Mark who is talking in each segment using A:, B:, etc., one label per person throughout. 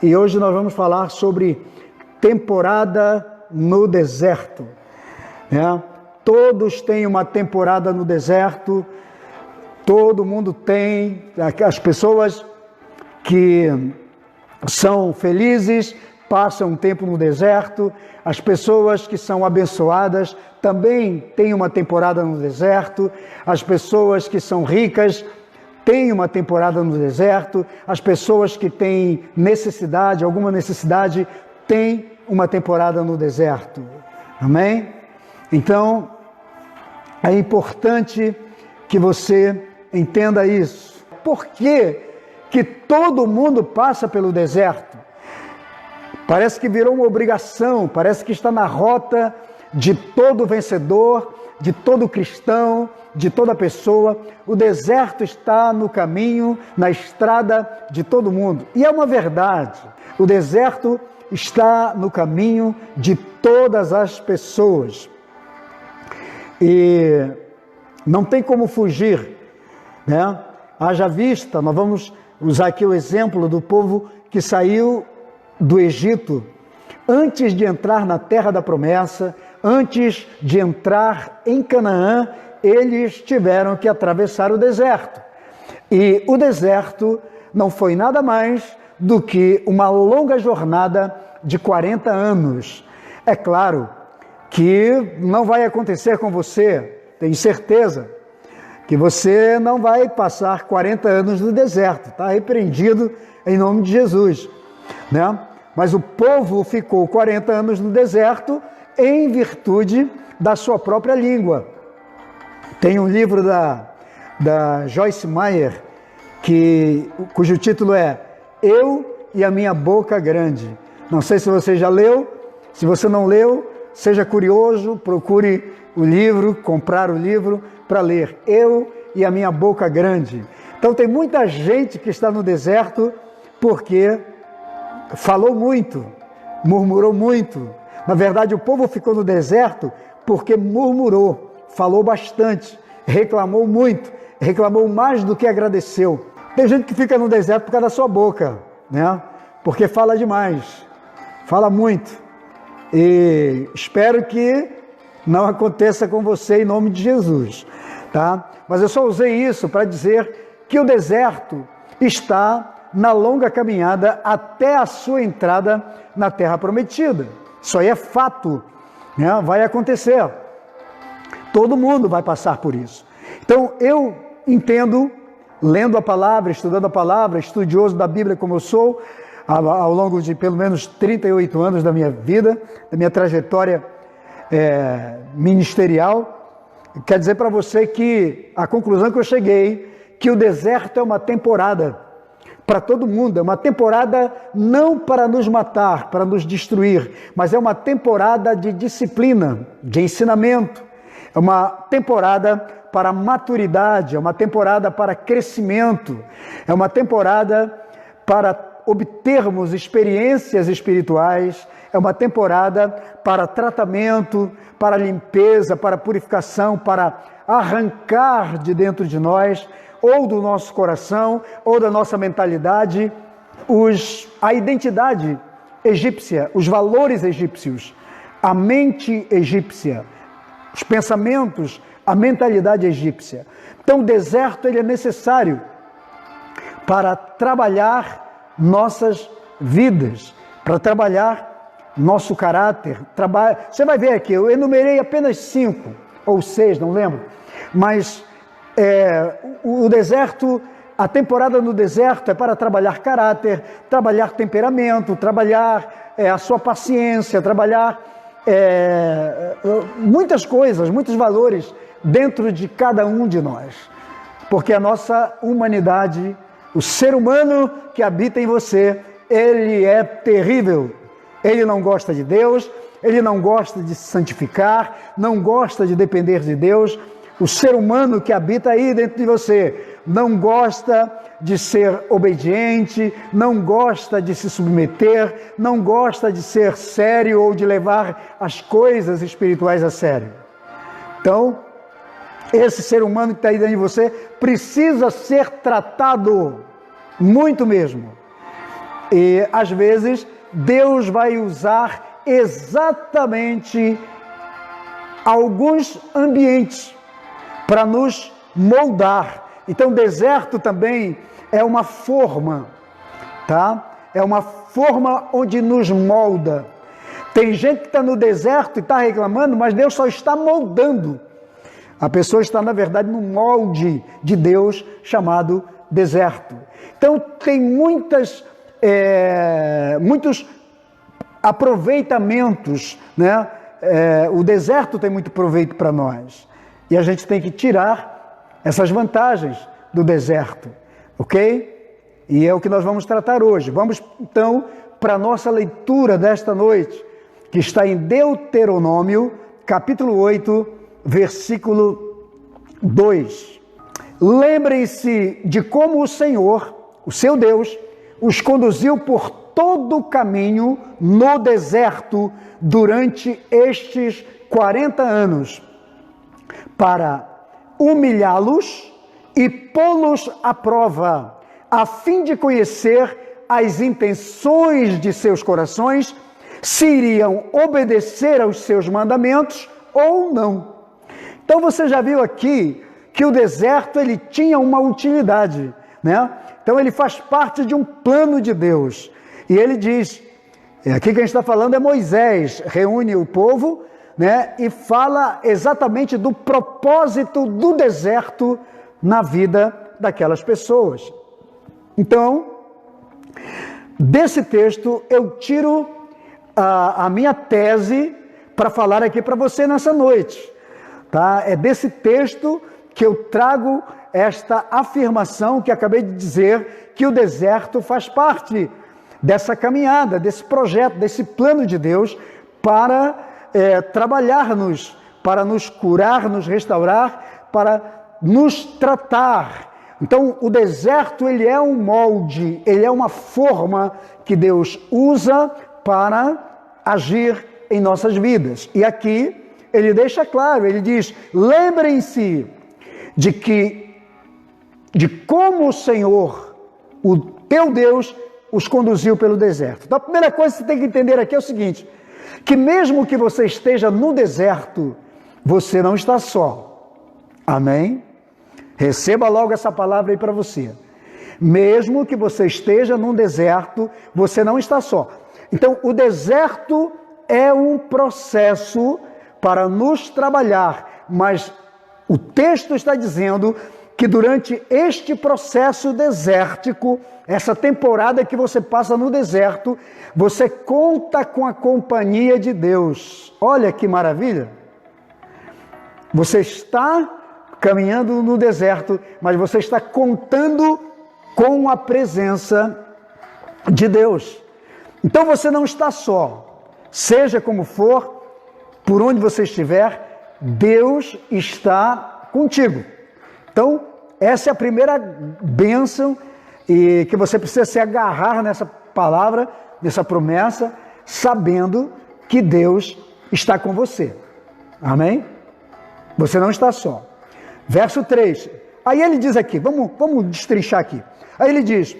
A: E hoje nós vamos falar sobre temporada no deserto. Todos têm uma temporada no deserto, todo mundo tem. As pessoas que são felizes passam um tempo no deserto, as pessoas que são abençoadas também têm uma temporada no deserto, as pessoas que são ricas têm uma temporada no deserto, as pessoas que têm necessidade, alguma necessidade, têm uma temporada no deserto. Amém? Então, é importante que você entenda isso. Por que todo mundo passa pelo deserto? Parece que virou uma obrigação, parece que está na rota de todo vencedor, de todo cristão, de toda pessoa. O deserto está no caminho, na estrada de todo mundo. E é uma verdade, o deserto está no caminho de todas as pessoas. E não tem como fugir, né? Haja vista, nós vamos usar aqui o exemplo do povo que saiu do Egito, antes de entrar na terra da promessa, antes de entrar em Canaã, eles tiveram que atravessar o deserto. E o deserto não foi nada mais do que uma longa jornada de 40 anos. É claro que não vai acontecer com você, tenho certeza, que você não vai passar 40 anos no deserto, está repreendido em nome de Jesus, né? Mas o povo ficou 40 anos no deserto em virtude da sua própria língua. Tem um livro da Joyce Meyer, cujo título é Eu e a Minha Boca Grande. Não sei se você já leu, se você não leu, seja curioso, procure o livro, comprar o livro para ler. Eu e a Minha Boca Grande. Então tem muita gente que está no deserto porque falou muito, murmurou muito. Na verdade, o povo ficou no deserto porque murmurou, falou bastante, reclamou muito, reclamou mais do que agradeceu. Tem gente que fica no deserto por causa da sua boca, né? Porque fala demais, fala muito. E espero que não aconteça com você em nome de Jesus, tá? Mas eu só usei isso para dizer que o deserto está na longa caminhada até a sua entrada na Terra Prometida. Isso aí é fato, né? Vai acontecer. Todo mundo vai passar por isso. Então, eu entendo, lendo a palavra, estudando a palavra, estudioso da Bíblia como eu sou, ao longo de pelo menos 38 anos da minha vida, da minha trajetória ministerial, quer dizer para você que a conclusão que eu cheguei, que o deserto é uma temporada para todo mundo, é uma temporada não para nos matar, para nos destruir, mas é uma temporada de disciplina, de ensinamento, é uma temporada para maturidade, é uma temporada para crescimento, é uma temporada para obtermos experiências espirituais, é uma temporada para tratamento, para limpeza, para purificação, para arrancar de dentro de nós, ou do nosso coração, ou da nossa mentalidade, a identidade egípcia, os valores egípcios, a mente egípcia, os pensamentos, a mentalidade egípcia. Então o deserto ele é necessário para trabalhar nossas vidas, para trabalhar nosso caráter. Você vai ver aqui, eu enumerei apenas 5 ou 6, não lembro, mas o deserto, a temporada no deserto é para trabalhar caráter, trabalhar temperamento, trabalhar a sua paciência, trabalhar muitas coisas, muitos valores dentro de cada um de nós. Porque a nossa humanidade, o ser humano que habita em você, ele é terrível. Ele não gosta de Deus, ele não gosta de se santificar, não gosta de depender de Deus. O ser humano que habita aí dentro de você não gosta de ser obediente, não gosta de se submeter, não gosta de ser sério ou de levar as coisas espirituais a sério. Então, esse ser humano que está aí dentro de você precisa ser tratado, muito mesmo. E às vezes Deus vai usar exatamente alguns ambientes para nos moldar. Então, deserto também é uma forma, tá? É uma forma onde nos molda. Tem gente que está no deserto e está reclamando, mas Deus só está moldando. A pessoa está, na verdade, no molde de Deus chamado deserto. Então, tem muitos aproveitamentos, né? O deserto tem muito proveito para nós. E a gente tem que tirar essas vantagens do deserto, ok? E é o que nós vamos tratar hoje. Vamos, então, para a nossa leitura desta noite, que está em Deuteronômio, capítulo 8, versículo 2. Lembrem-se de como o Senhor, o seu Deus, os conduziu por todo o caminho no deserto durante estes 40 anos, para humilhá-los e pô-los à prova, a fim de conhecer as intenções de seus corações, se iriam obedecer aos seus mandamentos ou não. Então você já viu aqui que o deserto ele tinha uma utilidade, né? Então ele faz parte de um plano de Deus. E ele diz, aqui que a gente está falando é Moisés, reúne o povo, né? E fala exatamente do propósito do deserto na vida daquelas pessoas. Então, desse texto eu tiro a minha tese para falar aqui para você nessa noite, tá? É desse texto que eu trago esta afirmação que acabei de dizer, que o deserto faz parte dessa caminhada, desse projeto, desse plano de Deus para trabalhar-nos, para nos curar, nos restaurar, para nos tratar. Então, o deserto ele é um molde, ele é uma forma que Deus usa para agir em nossas vidas. E aqui ele deixa claro, ele diz, lembrem-se de como o Senhor, o teu Deus, os conduziu pelo deserto. Então a primeira coisa que você tem que entender aqui é o seguinte, que mesmo que você esteja no deserto, você não está só. Amém? Receba logo essa palavra aí para você. Mesmo que você esteja num deserto, você não está só. Então, o deserto é um processo para nos trabalhar, mas o texto está dizendo que durante este processo desértico, essa temporada que você passa no deserto, você conta com a companhia de Deus. Olha que maravilha! Você está caminhando no deserto, mas você está contando com a presença de Deus. Então você não está só. Seja como for, por onde você estiver, Deus está contigo. Então, essa é a primeira bênção e que você precisa se agarrar nessa palavra, nessa promessa, sabendo que Deus está com você. Amém? Você não está só. Verso 3. Aí ele diz aqui, vamos destrinchar aqui. Aí ele diz,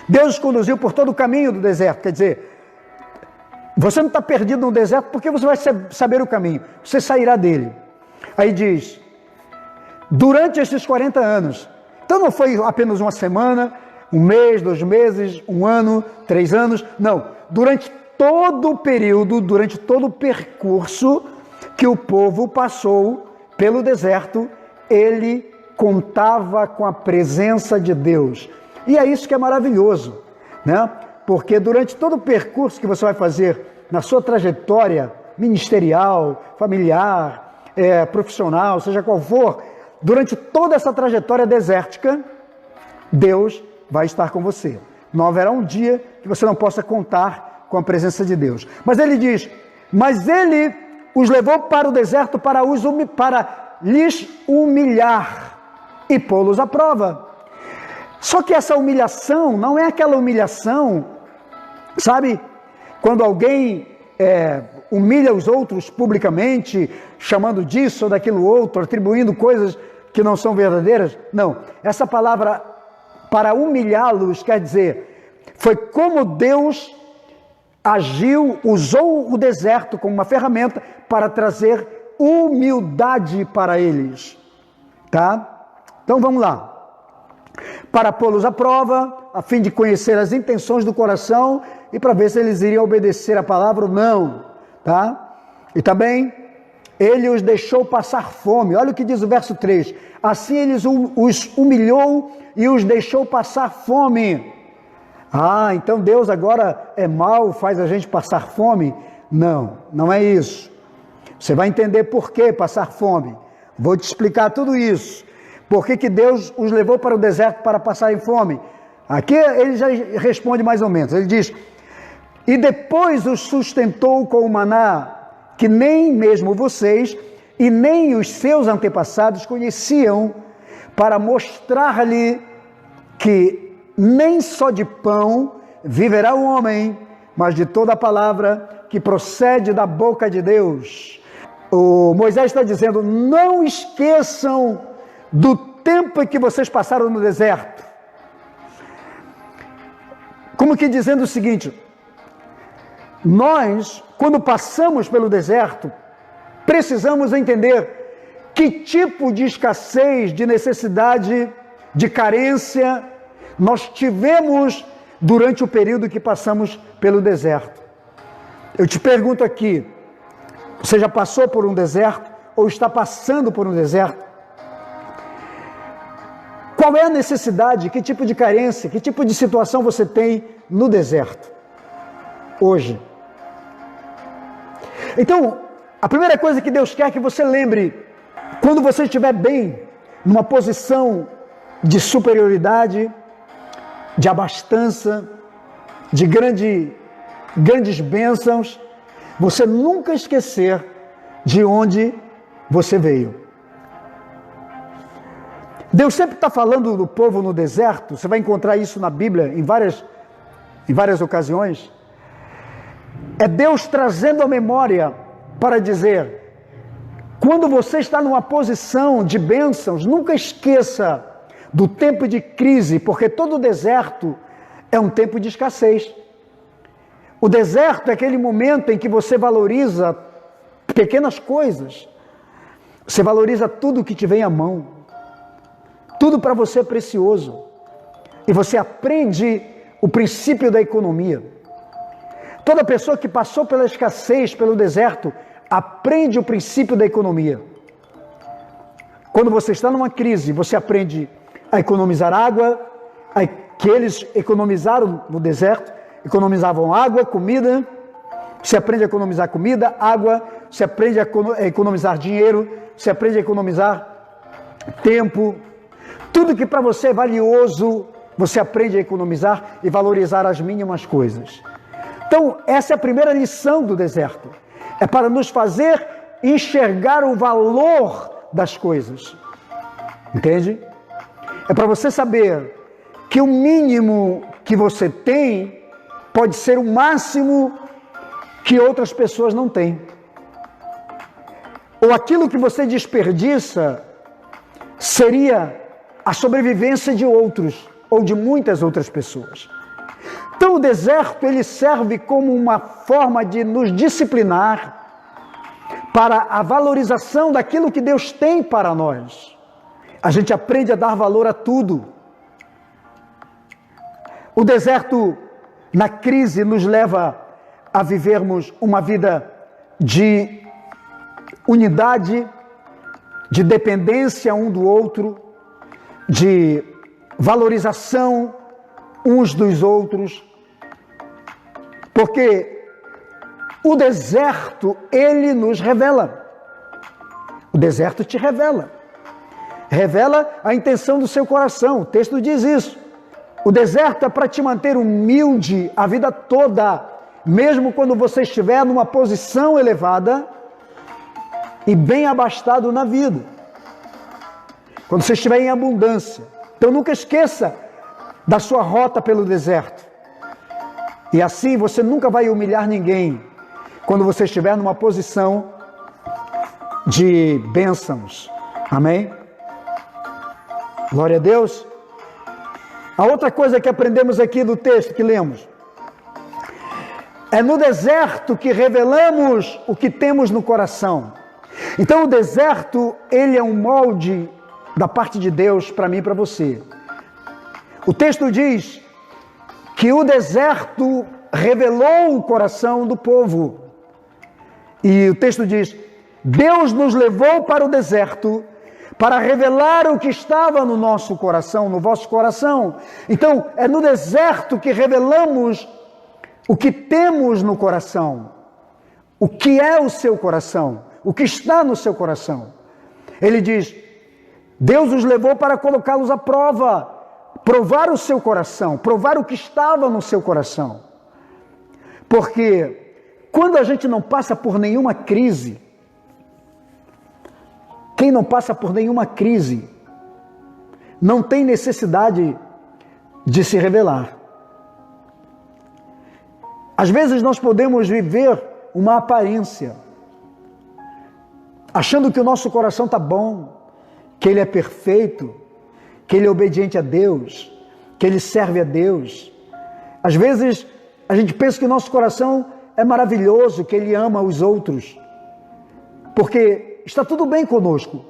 A: Deus os conduziu por todo o caminho do deserto. Quer dizer, você não está perdido no deserto porque você vai saber o caminho. Você sairá dele. Aí diz, durante estes 40 anos. Então não foi apenas uma semana, um mês, 2 meses, 1 ano, 3 anos. Não, durante todo o período, durante todo o percurso que o povo passou pelo deserto, ele contava com a presença de Deus. E é isso que é maravilhoso, né? Porque durante todo o percurso que você vai fazer na sua trajetória ministerial, familiar, profissional, seja qual for, durante toda essa trajetória desértica, Deus vai estar com você. Não haverá um dia que você não possa contar com a presença de Deus. Mas ele diz, mas ele os levou para o deserto para lhes humilhar e pô-los à prova. Só que essa humilhação não é aquela humilhação, sabe, quando alguém humilha os outros publicamente, chamando disso ou daquilo outro, atribuindo coisas que não são verdadeiras. Não, essa palavra para humilhá-los quer dizer Foi como Deus agiu, usou o deserto como uma ferramenta para trazer humildade para eles. Tá? Então vamos lá. Para pô-los à prova, a fim de conhecer as intenções do coração e para ver se eles iriam obedecer a palavra ou não. Tá? E também, ele os deixou passar fome. Olha o que diz o verso 3. Assim ele os humilhou e os deixou passar fome. Ah, então Deus agora é mau, faz a gente passar fome? Não, não é isso. Você vai entender por que passar fome. Vou te explicar tudo isso. Por que Deus os levou para o deserto para passarem fome? Aqui ele já responde mais ou menos. Ele diz, e depois os sustentou com o maná, que nem mesmo vocês e nem os seus antepassados conheciam, para mostrar-lhe que nem só de pão viverá o homem, mas de toda a palavra que procede da boca de Deus. O Moisés está dizendo, não esqueçam do tempo em que vocês passaram no deserto. Como que dizendo o seguinte, nós, quando passamos pelo deserto, precisamos entender que tipo de escassez, de necessidade, de carência nós tivemos durante o período que passamos pelo deserto. Eu te pergunto aqui, você já passou por um deserto ou está passando por um deserto? Qual é a necessidade, que tipo de carência, que tipo de situação você tem no deserto hoje? Então, a primeira coisa que Deus quer que você lembre, quando você estiver bem, numa posição de superioridade, de abastança, de grandes bênçãos, você nunca esquecer de onde você veio. Deus sempre está falando do povo no deserto, você vai encontrar isso na Bíblia em várias ocasiões. É Deus trazendo a memória para dizer, quando você está numa posição de bênçãos, nunca esqueça do tempo de crise, porque todo deserto é um tempo de escassez. O deserto é aquele momento em que você valoriza pequenas coisas, você valoriza tudo que te vem à mão, tudo para você é precioso, e você aprende o princípio da economia. Toda pessoa que passou pela escassez, pelo deserto, aprende o princípio da economia. Quando você está numa crise, você aprende a economizar água, que eles economizaram no deserto, economizavam água, comida, você aprende a economizar comida, água, você aprende a economizar dinheiro, você aprende a economizar tempo, tudo que para você é valioso, você aprende a economizar e valorizar as mínimas coisas. Então, essa é a primeira lição do deserto, é para nos fazer enxergar o valor das coisas, entende? É para você saber que o mínimo que você tem pode ser o máximo que outras pessoas não têm. Ou aquilo que você desperdiça seria a sobrevivência de outros, ou de muitas outras pessoas. Então o deserto, ele serve como uma forma de nos disciplinar para a valorização daquilo que Deus tem para nós. A gente aprende a dar valor a tudo. O deserto, na crise, nos leva a vivermos uma vida de unidade, de dependência um do outro, de valorização uns dos outros, porque o deserto, ele nos revela. O deserto te revela. Revela a intenção do seu coração. O texto diz isso. O deserto é para te manter humilde a vida toda, mesmo quando você estiver numa posição elevada e bem abastado na vida. Quando você estiver em abundância. Então nunca esqueça da sua rota pelo deserto. E assim você nunca vai humilhar ninguém quando você estiver numa posição de bênçãos. Amém? Glória a Deus. A outra coisa que aprendemos aqui do texto que lemos, é no deserto que revelamos o que temos no coração. Então o deserto, ele é um molde da parte de Deus para mim e para você. O texto diz que o deserto revelou o coração do povo. E o texto diz, Deus nos levou para o deserto para revelar o que estava no nosso coração, no vosso coração. Então, é no deserto que revelamos o que temos no coração. O que é o seu coração? O que está no seu coração? Ele diz, Deus os levou para colocá-los à prova, provar o seu coração, provar o que estava no seu coração. Porque quando a gente não passa por nenhuma crise, quem não passa por nenhuma crise, não tem necessidade de se revelar. Às vezes nós podemos viver uma aparência, achando que o nosso coração está bom, que ele é perfeito, que ele é obediente a Deus, que ele serve a Deus. Às vezes a gente pensa que o nosso coração é maravilhoso, que ele ama os outros, porque está tudo bem conosco.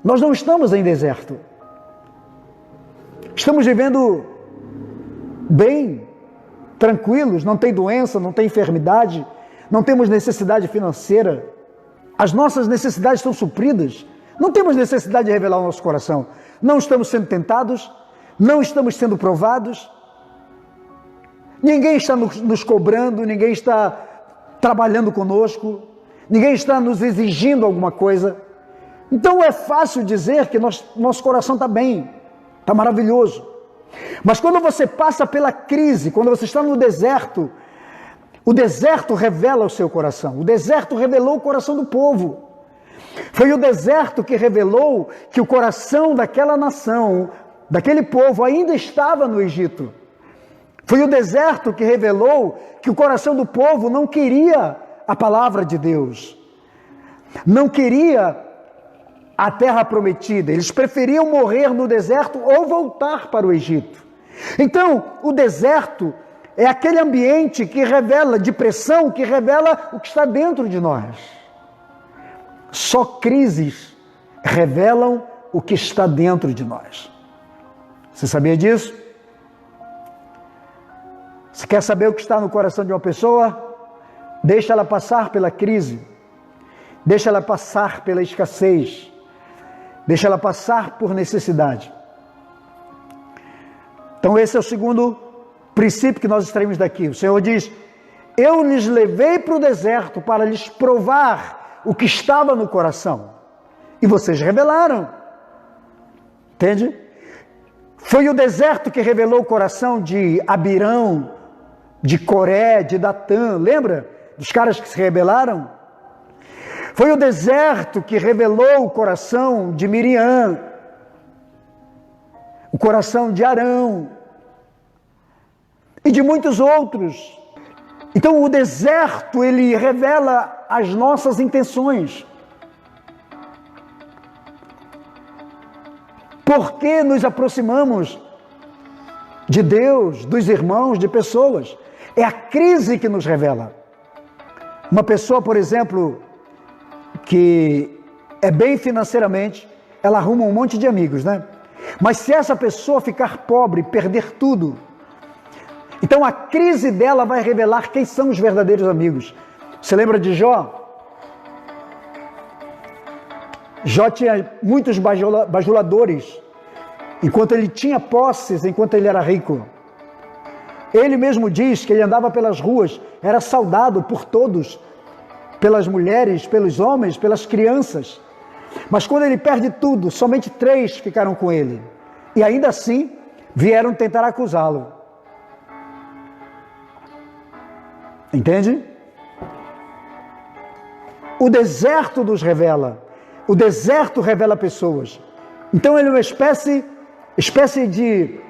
A: Nós não estamos em deserto. Estamos vivendo bem, tranquilos, não tem doença, não tem enfermidade, não temos necessidade financeira. As nossas necessidades estão supridas. Não temos necessidade de revelar o nosso coração. Não estamos sendo tentados, não estamos sendo provados. Ninguém está nos cobrando, ninguém está trabalhando conosco, ninguém está nos exigindo alguma coisa. Então é fácil dizer que nosso coração está bem, está maravilhoso. Mas quando você passa pela crise, quando você está no deserto, o deserto revela o seu coração. O deserto revelou o coração do povo. Foi o deserto que revelou que o coração daquela nação, daquele povo, ainda estava no Egito. Foi o deserto que revelou que o coração do povo não queria a palavra de Deus, não queria a terra prometida. Eles preferiam morrer no deserto ou voltar para o Egito. Então, o deserto é aquele ambiente que revela, de pressão, que revela o que está dentro de nós. Só crises revelam o que está dentro de nós. Você sabia disso? Você quer saber o que está no coração de uma pessoa? Deixa ela passar pela crise. Deixa ela passar pela escassez. Deixa ela passar por necessidade. Então esse é o segundo princípio que nós extraímos daqui. O Senhor diz, eu lhes levei para o deserto para lhes provar o que estava no coração. E vocês revelaram. Entende? Foi o deserto que revelou o coração de Abirão, de Coré, de Datã. Lembra dos caras que se rebelaram? Foi o deserto que revelou o coração de Miriam, o coração de Arão e de muitos outros. Então o deserto, ele revela as nossas intenções. Por que nos aproximamos de Deus, dos irmãos, de pessoas? É a crise que nos revela. Uma pessoa, por exemplo, que é bem financeiramente, ela arruma um monte de amigos, né? Mas se essa pessoa ficar pobre, perder tudo, então a crise dela vai revelar quem são os verdadeiros amigos. Você lembra de Jó? Jó tinha muitos bajuladores, enquanto ele tinha posses, enquanto ele era rico. Ele mesmo diz que ele andava pelas ruas, era saudado por todos, pelas mulheres, pelos homens, pelas crianças. Mas quando ele perde tudo, somente 3 ficaram com ele. E ainda assim, vieram tentar acusá-lo. Entende? O deserto nos revela. O deserto revela pessoas. Então ele é uma espécie de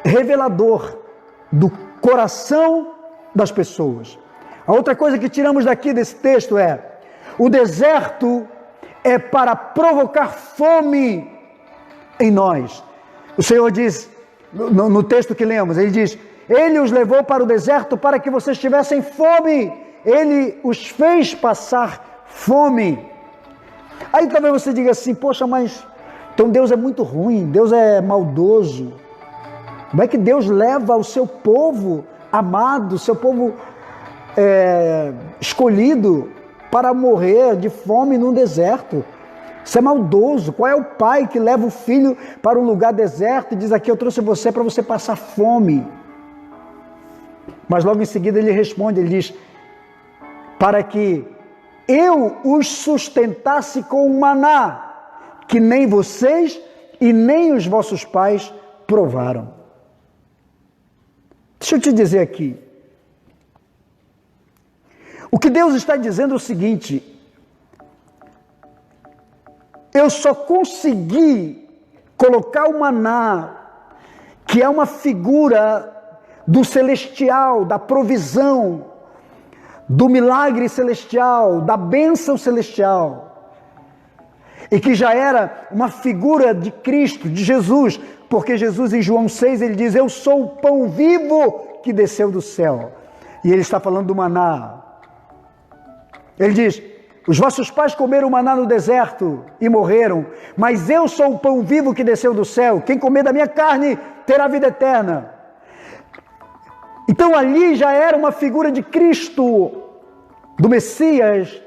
A: revelador do coração das pessoas. A outra coisa que tiramos daqui desse texto é: o deserto é para provocar fome em nós. O Senhor diz, no texto que lemos, Ele diz, Ele os levou para o deserto para que vocês tivessem fome. Ele os fez passar fome. Aí talvez você diga assim, poxa, mas então Deus é muito ruim, Deus é maldoso. Como é que Deus leva o seu povo amado, o seu povo escolhido para morrer de fome num deserto? Isso é maldoso. Qual é o pai que leva o filho para um lugar deserto e diz aqui, eu trouxe você para você passar fome? Mas logo em seguida ele responde, ele diz, para que eu os sustentasse com um maná, que nem vocês e nem os vossos pais provaram. Deixa eu te dizer aqui. O que Deus está dizendo é o seguinte, eu só consegui colocar o maná, que é uma figura do celestial, da provisão, do milagre celestial, da bênção celestial, e que já era uma figura de Cristo, de Jesus, porque Jesus em João 6, ele diz, eu sou o pão vivo que desceu do céu, e ele está falando do maná. Ele diz, os vossos pais comeram maná no deserto e morreram, mas eu sou o pão vivo que desceu do céu, quem comer da minha carne terá vida eterna. Então ali já era uma figura de Cristo, do Messias.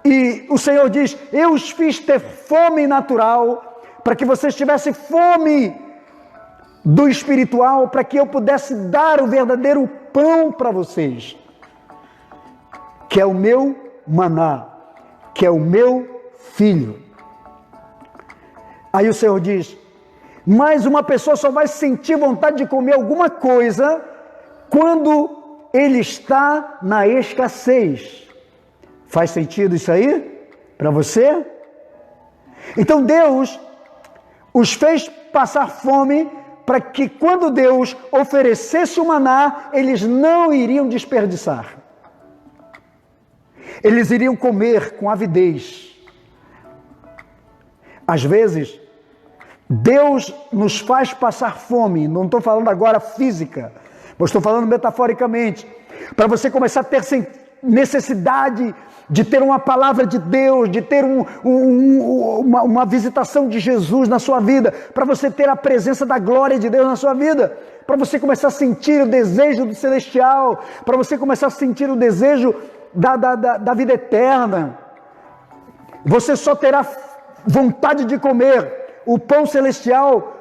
A: E o Senhor diz, eu os fiz ter fome natural, para que vocês tivessem fome do espiritual, para que eu pudesse dar o verdadeiro pão para vocês, que é o meu maná, que é o meu filho. Aí o Senhor diz, mas uma pessoa só vai sentir vontade de comer alguma coisa quando ele está na escassez. Faz sentido isso aí para você? Então Deus os fez passar fome para que quando Deus oferecesse o maná, eles não iriam desperdiçar. Eles iriam comer com avidez. Às vezes, Deus nos faz passar fome, não estou falando agora física, mas estou falando metaforicamente, para você começar a ter necessidade de ter uma palavra de Deus, de ter uma visitação de Jesus na sua vida, para você ter a presença da glória de Deus na sua vida, para você começar a sentir o desejo do celestial, para você começar a sentir o desejo da vida eterna. Você só terá vontade de comer o pão celestial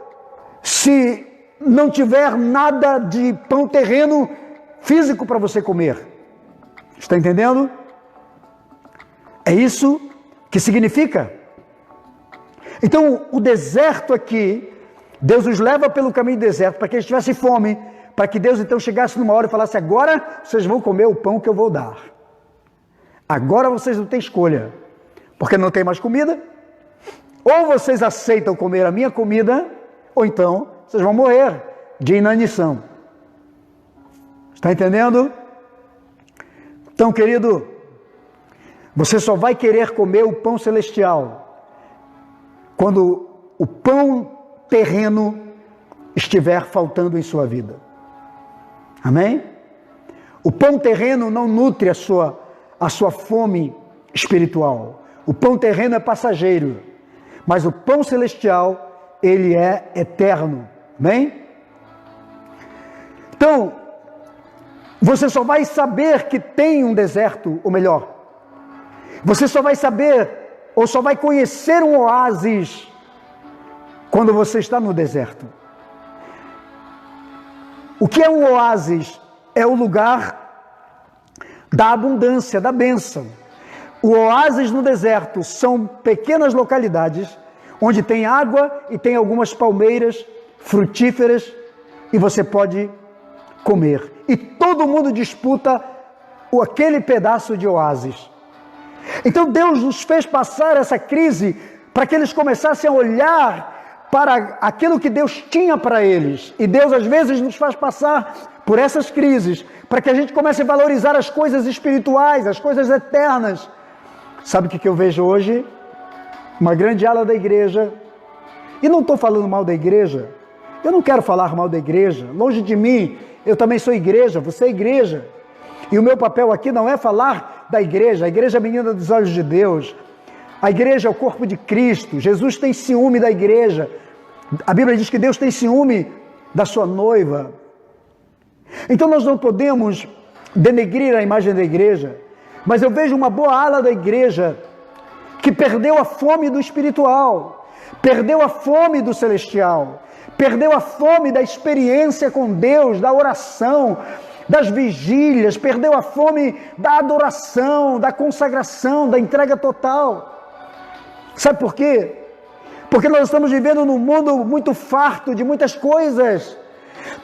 A: se não tiver nada de pão terreno físico para você comer. Está entendendo? É isso que significa. Então, o deserto aqui, Deus os leva pelo caminho do deserto para que eles tivessem fome, para que Deus então chegasse numa hora e falasse, agora vocês vão comer o pão que eu vou dar. Agora vocês não têm escolha, porque não tem mais comida. Ou vocês aceitam comer a minha comida, ou então vocês vão morrer de inanição. Está entendendo? Então, querido, você só vai querer comer o pão celestial quando o pão terreno estiver faltando em sua vida. Amém? O pão terreno não nutre a sua fome espiritual. O pão terreno é passageiro, mas o pão celestial, ele é eterno. Amém? Então, você só vai saber que tem um deserto, ou melhor, você só vai saber, ou só vai conhecer um oásis, quando você está no deserto. O que é um oásis? É o lugar da abundância, da bênção. O oásis no deserto são pequenas localidades, onde tem água e tem algumas palmeiras frutíferas, e você pode comer. E todo mundo disputa aquele pedaço de oásis. Então Deus nos fez passar essa crise para que eles começassem a olhar para aquilo que Deus tinha para eles. E Deus às vezes nos faz passar por essas crises para que a gente comece a valorizar as coisas espirituais, as coisas eternas. Sabe o que eu vejo hoje? Uma grande ala da igreja E não estou falando mal da igreja. Eu não quero falar mal da igreja. Longe de mim, eu também sou igreja, você é igreja. E o meu papel aqui não é falar da igreja. A igreja é a menina dos olhos de Deus. A igreja é o corpo de Cristo. Jesus tem ciúme da igreja. A Bíblia diz que Deus tem ciúme da sua noiva. Então nós não podemos denegrir a imagem da igreja. Mas eu vejo uma boa ala da igreja que perdeu a fome do espiritual, perdeu a fome do celestial, perdeu a fome da experiência com Deus, da oração, das vigílias, perdeu a fome da adoração, da consagração, da entrega total. Sabe por quê? Porque nós estamos vivendo num mundo muito farto de muitas coisas.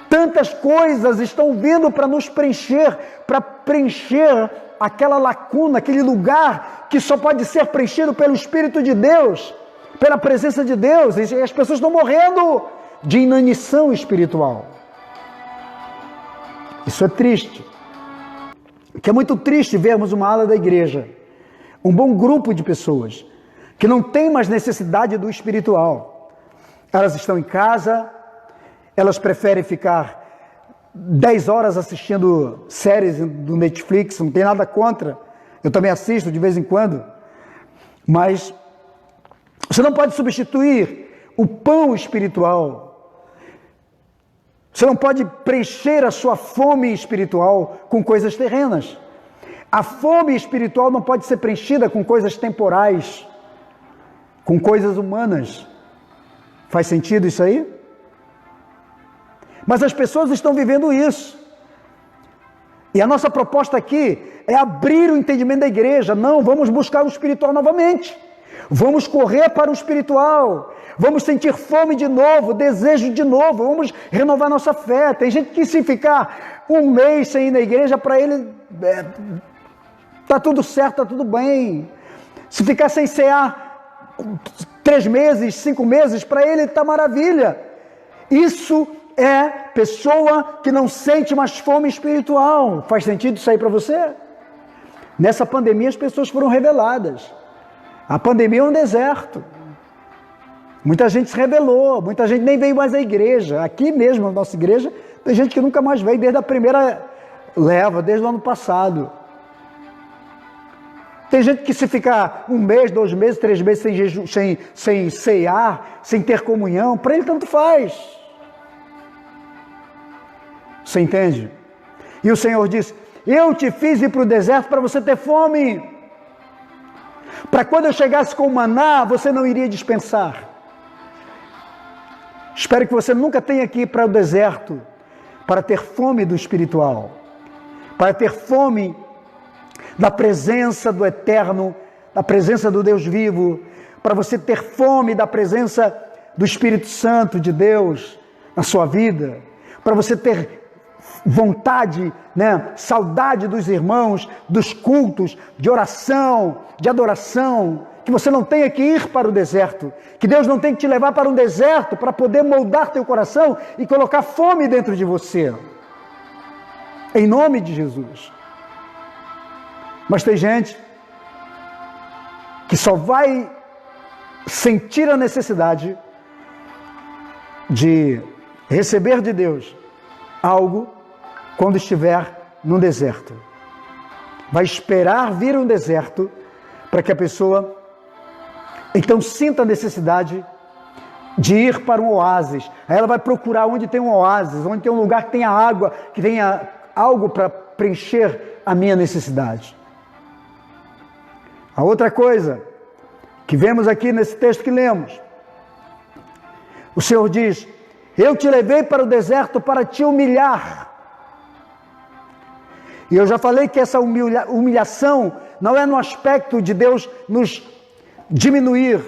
A: Tantas coisas estão vindo para nos preencher, para preencher aquela lacuna, aquele lugar que só pode ser preenchido pelo Espírito de Deus, pela presença de Deus. E as pessoas estão morrendo de inanição espiritual. Isso é triste. Que é muito triste vermos uma ala da igreja, um bom grupo de pessoas que não tem mais necessidade do espiritual. Elas estão em casa, elas preferem ficar 10 horas assistindo séries do Netflix, não tem nada contra, eu também assisto de vez em quando, mas você não pode substituir o pão espiritual, você não pode preencher a sua fome espiritual com coisas terrenas. A fome espiritual não pode ser preenchida com coisas temporais, com coisas humanas. Faz sentido isso aí? Mas as pessoas estão vivendo isso. E a nossa proposta aqui é abrir o entendimento da igreja. Não, vamos buscar o espiritual novamente. Vamos correr para o espiritual. Vamos sentir fome de novo, desejo de novo. Vamos renovar nossa fé. Tem gente que se ficar um mês sem ir na igreja, para ele está tudo certo, está tudo bem. Se ficar sem cear 3 meses, 5 meses, para ele está maravilha. Isso é pessoa que não sente mais fome espiritual. Faz sentido isso aí para você? Nessa pandemia as pessoas foram reveladas. A pandemia é um deserto. Muita gente se rebelou, muita gente nem veio mais à igreja. Aqui mesmo, na nossa igreja, tem gente que nunca mais veio desde a primeira leva, desde o ano passado. Tem gente que se ficar 1 mês, 2 meses, 3 meses sem ceiar, sem ter comunhão, para ele tanto faz. Você entende? E o Senhor diz: eu te fiz ir para o deserto para você ter fome. Para quando eu chegasse com o maná, você não iria dispensar. Espero que você nunca tenha que ir para o deserto para ter fome do espiritual, para ter fome da presença do eterno, da presença do Deus vivo, para você ter fome da presença do Espírito Santo de Deus na sua vida, para você ter vontade, saudade dos irmãos, dos cultos, de oração, de adoração, que você não tenha que ir para o deserto, que Deus não tenha que te levar para um deserto para poder moldar teu coração e colocar fome dentro de você, em nome de Jesus. Mas tem gente que só vai sentir a necessidade de receber de Deus algo quando estiver no deserto. Vai esperar vir um deserto para que a pessoa então sinta a necessidade de ir para um oásis. Aí ela vai procurar onde tem um oásis, onde tem um lugar que tenha água, que tenha algo para preencher a minha necessidade. A outra coisa que vemos aqui nesse texto que lemos, o Senhor diz: eu te levei para o deserto para te humilhar. E eu já falei que essa humilhação não é no aspecto de Deus nos diminuir,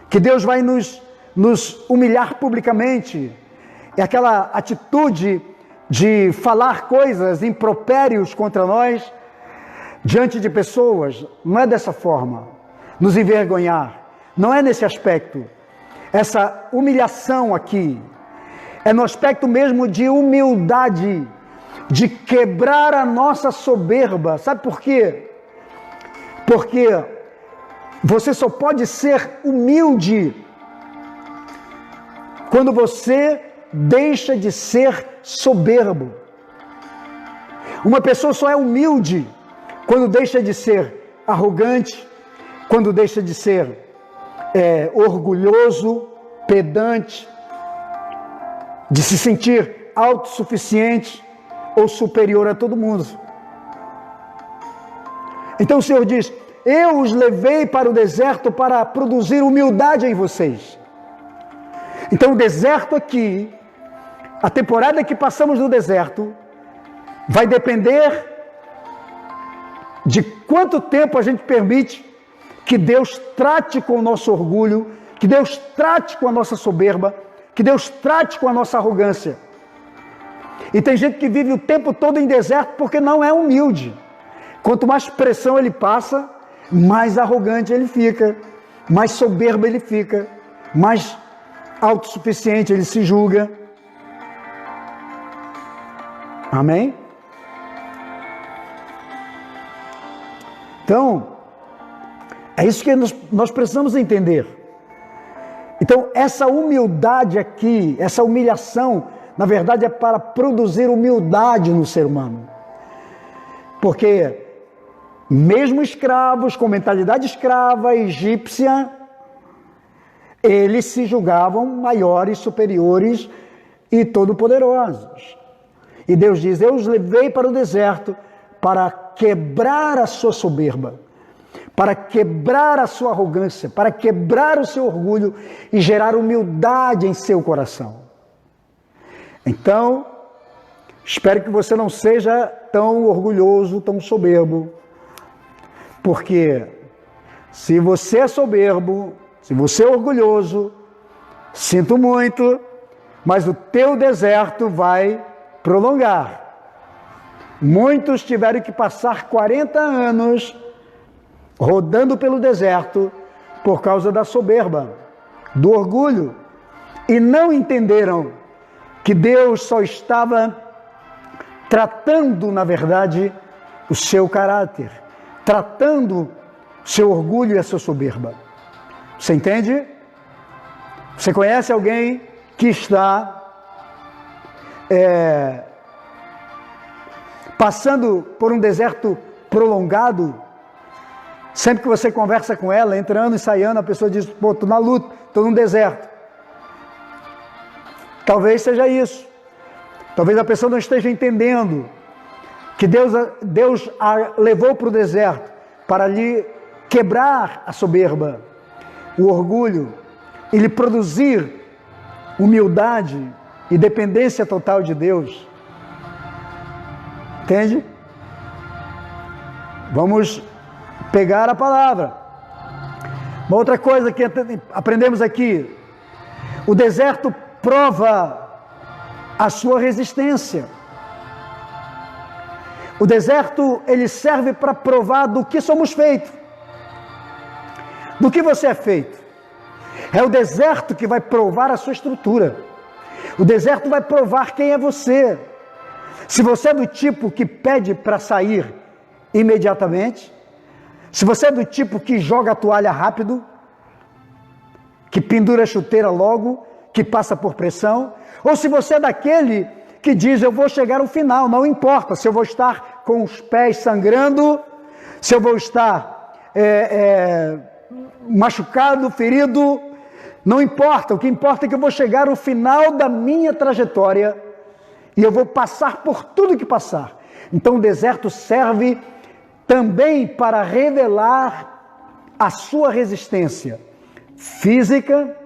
A: que Deus vai nos humilhar publicamente. É aquela atitude de falar coisas, impropérios contra nós, diante de pessoas. Não é dessa forma. Nos envergonhar. Não é nesse aspecto. Essa humilhação aqui é no aspecto mesmo de humildade, de quebrar a nossa soberba. Sabe por quê? Porque Você só pode ser humilde quando você deixa de ser soberbo. Uma pessoa só é humilde quando deixa de ser arrogante, quando deixa de ser orgulhoso, pedante, de se sentir autossuficiente ou superior a todo mundo. Então o Senhor diz: eu os levei para o deserto para produzir humildade em vocês. Então o deserto aqui, a temporada que passamos no deserto, vai depender de quanto tempo a gente permite que Deus trate com o nosso orgulho, que Deus trate com a nossa soberba, que Deus trate com a nossa arrogância. E tem gente que vive o tempo todo em deserto porque não é humilde. Quanto mais pressão ele passa, mais arrogante ele fica, mais soberbo ele fica, mais autossuficiente ele se julga. Amém? Então, é isso que nós precisamos entender. Então, essa humildade aqui, essa humilhação, na verdade é para produzir humildade no ser humano. Porque, mesmo escravos, com mentalidade escrava, egípcia, eles se julgavam maiores, superiores e todo-poderosos. E Deus diz: eu os levei para o deserto para quebrar a sua soberba, para quebrar a sua arrogância, para quebrar o seu orgulho e gerar humildade em seu coração. Então, espero que você não seja tão orgulhoso, tão soberbo, porque se você é soberbo, se você é orgulhoso, sinto muito, mas o teu deserto vai prolongar. Muitos tiveram que passar 40 anos rodando pelo deserto por causa da soberba, do orgulho, e não entenderam que Deus só estava tratando, na verdade, o seu caráter, tratando o seu orgulho e a sua soberba. Você entende? Você conhece alguém que está passando por um deserto prolongado? Sempre que você conversa com ela, entrando e saindo, a pessoa diz: pô, estou na luta, estou num deserto. Talvez seja isso. Talvez a pessoa não esteja entendendo que Deus a levou para o deserto para lhe quebrar a soberba, o orgulho, e lhe produzir humildade e dependência total de Deus. Entende? Vamos pegar a palavra. Uma outra coisa que aprendemos aqui: o deserto prova a sua resistência. O deserto, ele serve para provar do que somos feitos, do que você é feito. É o deserto que vai provar a sua estrutura. O deserto vai provar quem é você. Se você é do tipo que pede para sair imediatamente, se você é do tipo que joga a toalha rápido, que pendura a chuteira logo, que passa por pressão, ou se você é daquele que diz: eu vou chegar ao final, não importa se eu vou estar com os pés sangrando, se eu vou estar machucado, ferido, não importa, o que importa é que eu vou chegar ao final da minha trajetória e eu vou passar por tudo que passar. Então o deserto serve também para revelar a sua resistência física,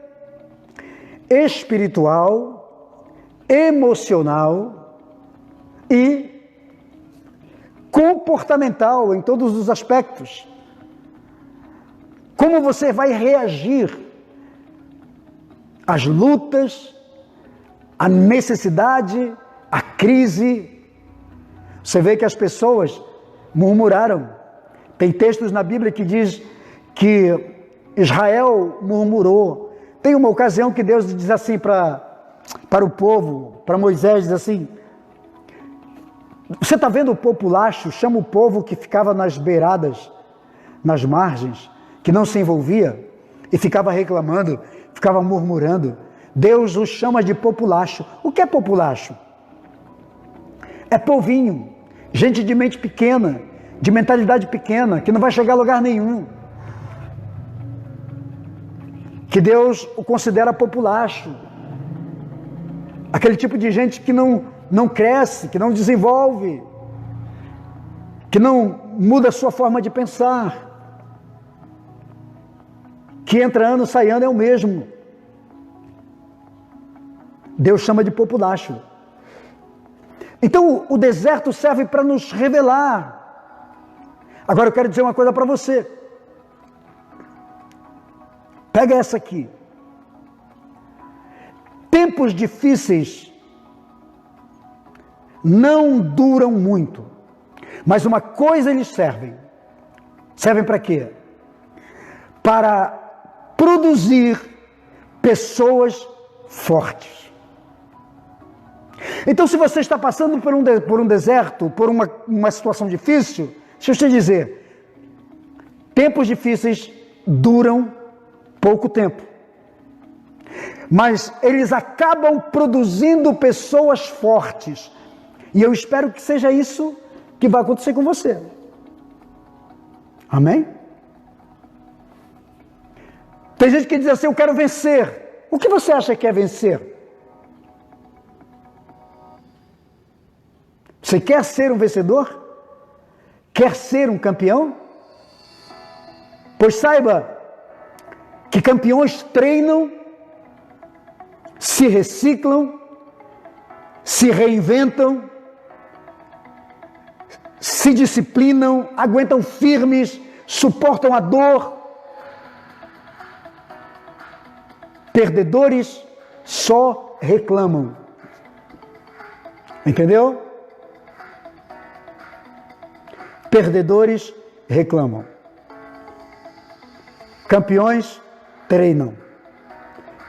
A: espiritual, emocional e comportamental em todos os aspectos. Como você vai reagir às lutas, à necessidade, à crise? Você vê que as pessoas murmuraram. Tem textos na Bíblia que diz que Israel murmurou. Tem uma ocasião que Deus diz assim para o povo, para Moisés, diz assim: você está vendo o populacho? Chama o povo que ficava nas beiradas, nas margens, que não se envolvia e ficava reclamando, ficava murmurando. Deus os chama de populacho. O que é populacho? É povinho, gente de mente pequena, de mentalidade pequena, que não vai chegar a lugar nenhum. Que Deus o considera populacho. Aquele tipo de gente que não cresce, que não desenvolve, que não muda a sua forma de pensar. Que entra ano, sai ano, é o mesmo. Deus chama de populacho. Então o deserto serve para nos revelar. Agora eu quero dizer uma coisa para você. Pega essa aqui. Tempos difíceis não duram muito, mas uma coisa eles servem. Servem para quê? Para produzir pessoas fortes. Então, se você está passando por um deserto, por uma situação difícil, deixa eu te dizer, tempos difíceis duram pouco tempo, mas eles acabam produzindo pessoas fortes, e eu espero que seja isso que vai acontecer com você. Amém? Tem gente que diz assim, eu quero vencer. O que você acha que é vencer? Você quer ser um vencedor? Quer ser um campeão? Pois saiba que campeões treinam, se reciclam, se reinventam, se disciplinam, aguentam firmes, suportam a dor. Perdedores só reclamam. Entendeu? Perdedores reclamam. Campeões treinam.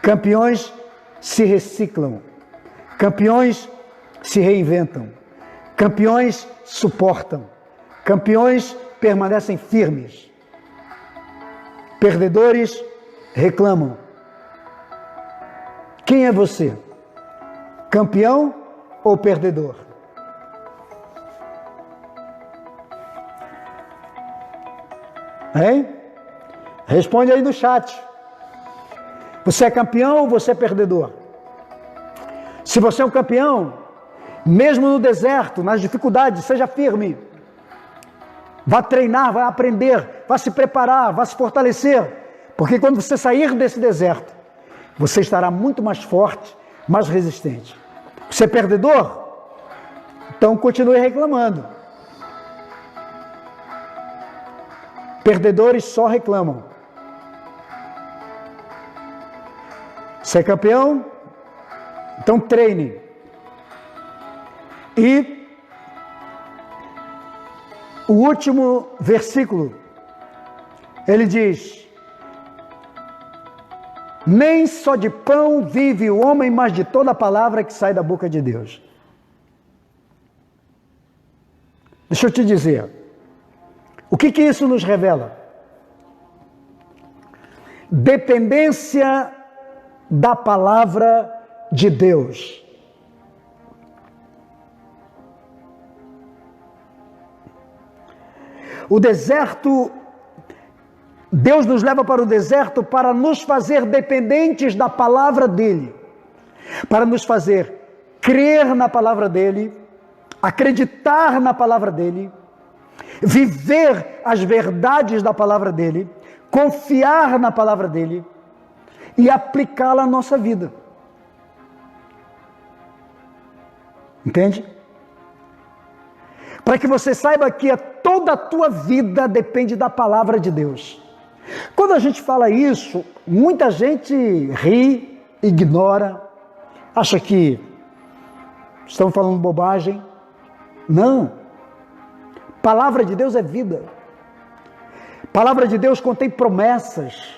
A: Campeões se reciclam. Campeões se reinventam. Campeões suportam. Campeões permanecem firmes. Perdedores reclamam. Quem é você? Campeão ou perdedor? Hein? Responde aí no chat. Você é campeão ou você é perdedor? Se você é um campeão, mesmo no deserto, nas dificuldades, seja firme. Vá treinar, vá aprender, vá se preparar, vá se fortalecer. Porque quando você sair desse deserto, você estará muito mais forte, mais resistente. Você é perdedor? Então continue reclamando. Perdedores só reclamam. Você é campeão? Então treine. E o último versículo, ele diz: nem só de pão vive o homem, mas de toda a palavra que sai da boca de Deus. Deixa eu te dizer, o que isso nos revela? Dependência da palavra de Deus. O deserto, Deus nos leva para o deserto para nos fazer dependentes da palavra dEle, para nos fazer crer na palavra dEle, acreditar na palavra dEle, viver as verdades da palavra dEle, confiar na palavra dEle e aplicá-la à nossa vida. Entende? Para que você saiba que toda a tua vida depende da palavra de Deus. Quando a gente fala isso, muita gente ri, ignora, acha que estamos falando bobagem. Não. Palavra de Deus é vida. Palavra de Deus contém promessas.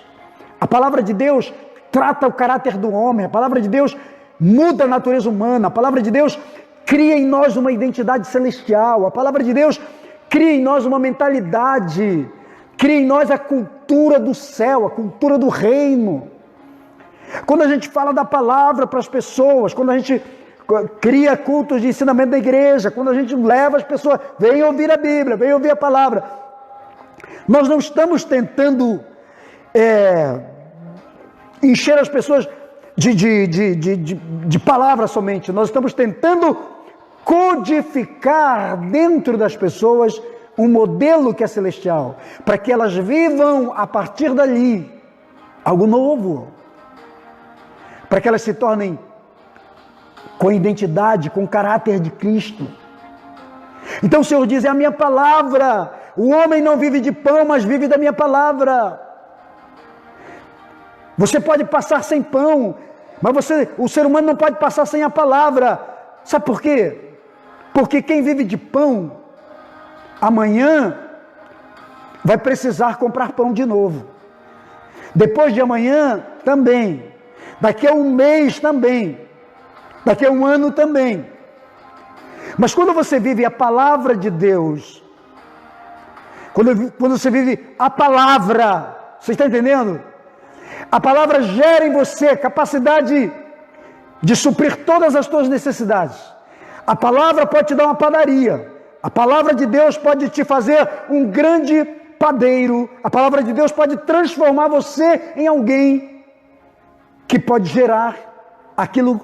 A: A palavra de Deus trata o caráter do homem. A palavra de Deus muda a natureza humana. A palavra de Deus cria em nós uma identidade celestial. A palavra de Deus cria em nós uma mentalidade Cria em nós a cultura do céu, a cultura do reino. Quando a gente fala da palavra para as pessoas, quando a gente cria cultos de ensinamento da igreja, quando a gente leva as pessoas, vem ouvir a Bíblia, vem ouvir a palavra. Nós não estamos tentando encher as pessoas de palavra somente. Nós estamos tentando codificar dentro das pessoas um modelo que é celestial, para que elas vivam a partir dali algo novo, para que elas se tornem com identidade, com caráter de Cristo. Então o Senhor diz, é a minha palavra, o homem não vive de pão, mas vive da minha palavra. Você pode passar sem pão, mas o ser humano não pode passar sem a palavra. Sabe por quê? Porque quem vive de pão, amanhã vai precisar comprar pão de novo. Depois de amanhã também. Daqui a um mês também. Daqui a um ano também. Mas quando você vive a palavra de Deus, quando você vive a palavra, você está entendendo? A palavra gera em você capacidade de suprir todas as suas necessidades. A palavra pode te dar uma padaria. A palavra de Deus pode te fazer um grande padeiro. A palavra de Deus pode transformar você em alguém que pode gerar aquilo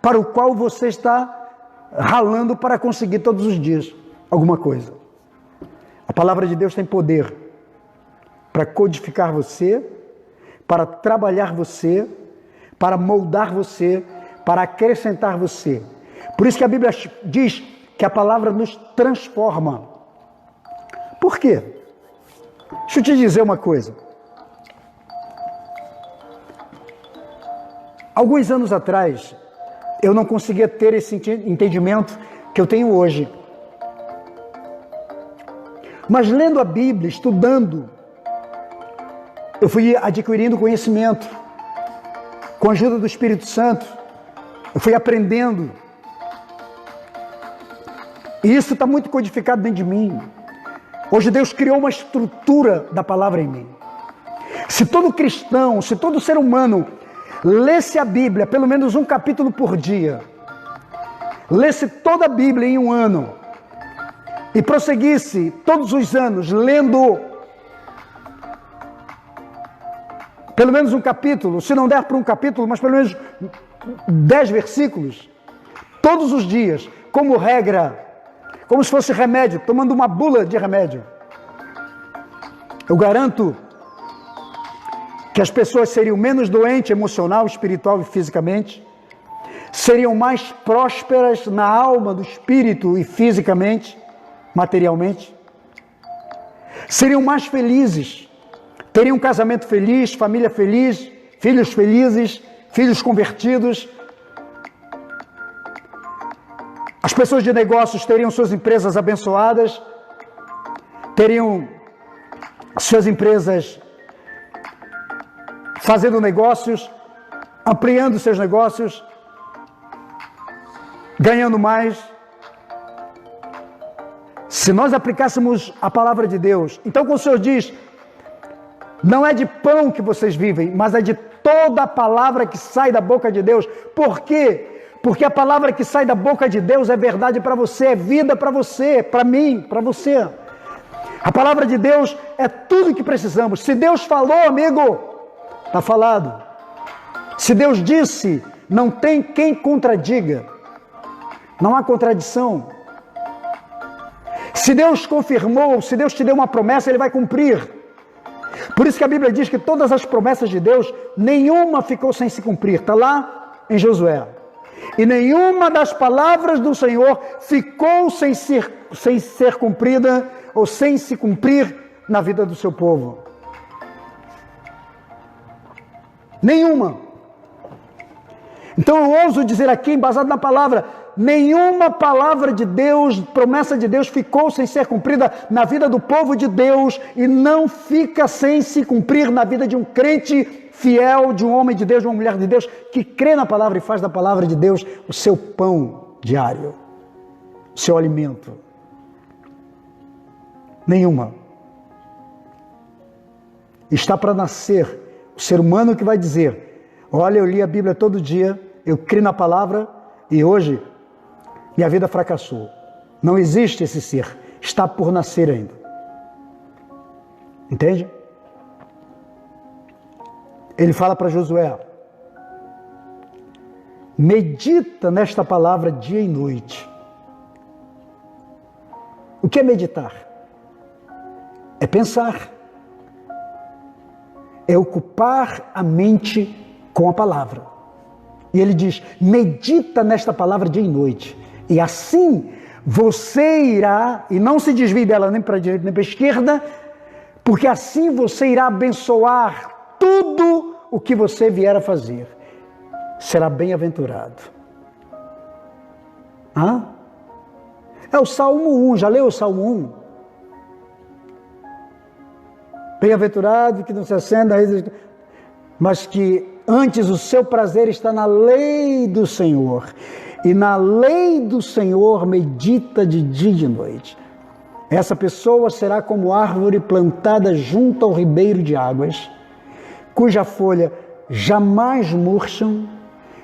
A: para o qual você está ralando para conseguir todos os dias alguma coisa. A palavra de Deus tem poder para codificar você, para trabalhar você, para moldar você, para acrescentar você. Por isso que a Bíblia diz que a palavra nos transforma. Por quê? Deixa eu te dizer uma coisa. Alguns anos atrás, eu não conseguia ter esse entendimento que eu tenho hoje. Mas lendo a Bíblia, estudando, eu fui adquirindo conhecimento. Com a ajuda do Espírito Santo, eu fui aprendendo. E isso está muito codificado dentro de mim. Hoje Deus criou uma estrutura da palavra em mim. Se todo cristão, se todo ser humano lesse a Bíblia, pelo menos um capítulo por dia, lesse toda a Bíblia em um ano, e prosseguisse todos os anos lendo pelo menos um capítulo, se não der para um capítulo, mas pelo menos 10 versículos, todos os dias, como regra, como se fosse remédio, tomando uma bula de remédio. Eu garanto que as pessoas seriam menos doentes emocional, espiritual e fisicamente, seriam mais prósperas na alma, do espírito e fisicamente, materialmente, seriam mais felizes, teriam um casamento feliz, família feliz, filhos felizes, filhos convertidos. As pessoas de negócios teriam suas empresas abençoadas, teriam suas empresas fazendo negócios, ampliando seus negócios, ganhando mais. Se nós aplicássemos a palavra de Deus, então quando o Senhor diz, não é de pão que vocês vivem, mas é de toda a palavra que sai da boca de Deus. Por quê? Porque a palavra que sai da boca de Deus é verdade para você, é vida para você, para mim, para você. A palavra de Deus é tudo o que precisamos. Se Deus falou, amigo, está falado. Se Deus disse, não tem quem contradiga. Não há contradição. Se Deus confirmou, se Deus te deu uma promessa, Ele vai cumprir. Por isso que a Bíblia diz que todas as promessas de Deus, nenhuma ficou sem se cumprir. Está lá em Josué. E nenhuma das palavras do Senhor ficou sem ser cumprida ou sem se cumprir na vida do seu povo. Nenhuma. Então eu ouso dizer aqui, embasado na palavra, nenhuma palavra de Deus, promessa de Deus ficou sem ser cumprida na vida do povo de Deus e não fica sem se cumprir na vida de um crente fiel, de um homem de Deus, de uma mulher de Deus, que crê na palavra e faz da palavra de Deus o seu pão diário, o seu alimento. Nenhuma. Está para nascer o ser humano que vai dizer: olha, eu li a Bíblia todo dia, eu creio na palavra e hoje minha vida fracassou. Não existe esse ser, está por nascer ainda. Entende? Ele fala para Josué: medita nesta palavra dia e noite. O que é meditar? É pensar. É ocupar a mente com a palavra. E ele diz: medita nesta palavra dia e noite. E assim você irá, e não se desvie dela nem para a direita nem para a esquerda, porque assim você irá abençoar tudo o que você vier a fazer. Será bem-aventurado. É o Salmo 1, já leu o Salmo 1? Bem-aventurado que não se acenda, mas que antes o seu prazer está na lei do Senhor. E na lei do Senhor medita de dia e de noite. Essa pessoa será como árvore plantada junto ao ribeiro de águas, cuja folha jamais murcham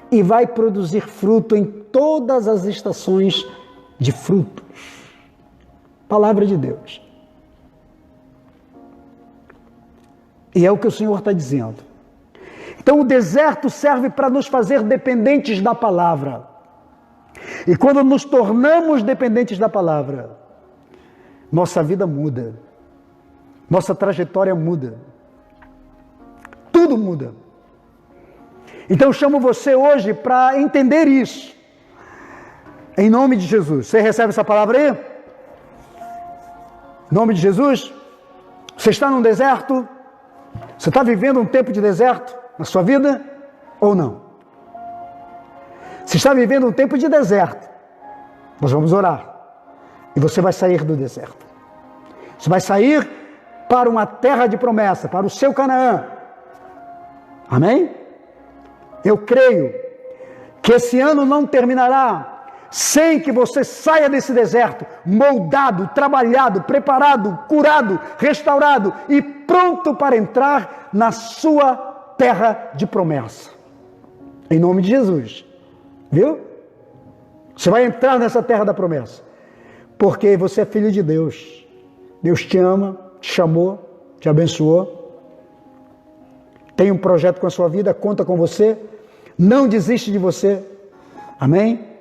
A: e vai produzir fruto em todas as estações de frutos. Palavra de Deus. E é o que o Senhor está dizendo. Então o deserto serve para nos fazer dependentes da palavra. E quando nos tornamos dependentes da palavra, nossa vida muda. Nossa trajetória muda. Tudo muda. Então eu chamo você hoje para entender isso. Em nome de Jesus. Você recebe essa palavra aí? Em nome de Jesus? Você está num deserto? Você está vivendo um tempo de deserto na sua vida ou não? Se está vivendo um tempo de deserto, nós vamos orar. E você vai sair do deserto. Você vai sair para uma terra de promessa, para o seu Canaã. Amém? Eu creio que esse ano não terminará sem que você saia desse deserto, moldado, trabalhado, preparado, curado, restaurado e pronto para entrar na sua terra de promessa. Em nome de Jesus. Viu? Você vai entrar nessa terra da promessa. Porque você é filho de Deus. Deus te ama, te chamou, te abençoou. Tem um projeto com a sua vida, conta com você. Não desiste de você. Amém?